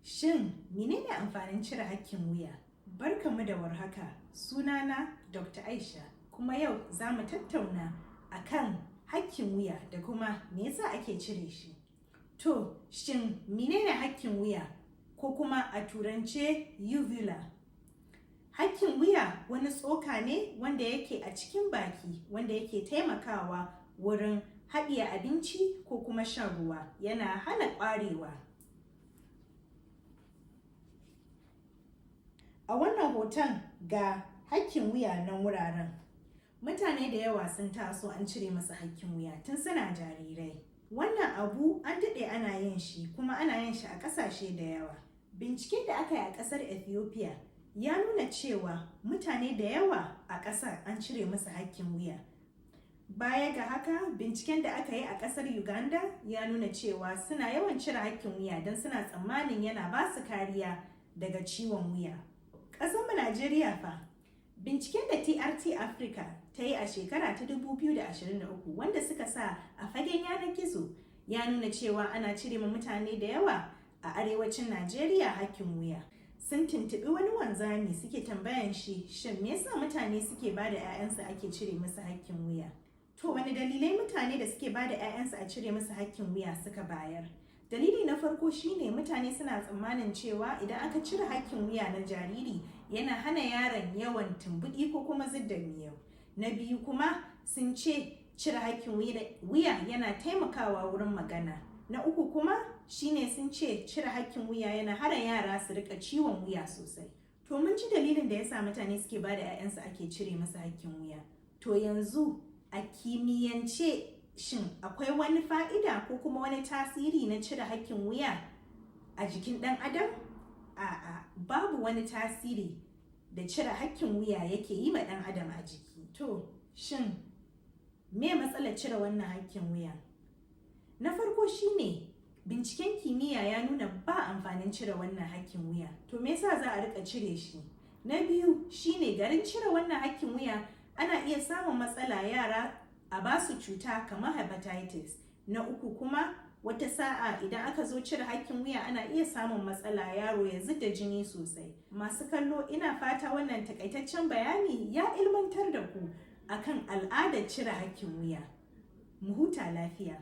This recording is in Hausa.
Shin menene amfanin cire hakkin wuya? Barkamu da warhaka. Sunana Dr. Aisha, kuma yau za mu tattauna akan hakkin wuya da kuma me yasa ake cire shi. To, shin menene hakkin wuya ko kuma a turance uvula? Hakkin wuya wani tsoka ne wanda yake a cikin baki wanda yake taimakawa wurin haɗiye abinci ko kuma shan ruwa, yana hana ƙwarewa. A wannan hoton ga hakkin wuya nan wuraren. Mutane da yawa sun taso an cire masa hakkin wuya tun suna jarirai. Wannan abu an daɗe ana yin shi, kuma ana yin shi a ƙasashe da yawa. Binciken da aka yi a ƙasar Ethiopia ya nuna cewa mutane da yawa a ƙasar an cire masa hakkin wuya. Baya ga haka, binciken da aka yi a ƙasar Uganda ya nuna cewa suna yawan cire hakkin wuya don suna tsammanin yana ba su kariya daga ciwon wuya. Ƙasarmu Najeriya fa, binciken da TRT Africa ta yi a shekara ta 2023 wanda suka sa a fagen yanar gizo ya nuna cewa ana cire ma mutane da yawa a arewacin Najeriya hakkin wuya. Sun tuntuɓi wani wanzami suke tambayan shi, shin me yasa mutane suke ba da 'ya'yansu ake cire musu hakkin wuya? To, wani dalilai mutane da suke ba da 'ya'yansu a cire musu hakkin wuya suka bayar? Dalili na farko shine mutane suna tsammanin cewa idan aka cire hakkin wuya na jariri yana hana yaron yawan tumbuɗi ko kuma zidda miyau. Na biyu kuma sun ce cire hakkin wuya yana taimakawa wurin magana. Na uku kuma shine sun ce cire hakkin wuya yana hana yara su rika ciwon wuya sosai. To, mun ji dalilin da yasa mutane suke ba da 'ya'yansu ake cire masa hakkin wuya. To, yanzu a kimiyyance shin akwai wani fa'ida ko kuma wani tasiri na cire hakkin wuya a jikin ɗan adam? A'a, babu wani tasiri da cire hakkin wuya yake yi ma ɗan adam a jiki. To, shin me matsalar cire wannan hakkin wuya? Na farko shine binciken kimiyya ya nuna ba amfanin cire wannan hakkin wuya. To, me yasa za a rika cire shi? Na biyu shine garin cire wannan hakkin wuya ana iya samun matsala yara a ba su cuta kamar hepatitis. Na uku kuma wata sa'a idan aka zo cire hakkin wuya ana iya samun matsala yaro ya zidda jini sosai. Masu kallo, ina fata wannan takaitaccen bayani ya ilmantar da ku akan al'adar cire hakkin wuya. Mu huta lafiya.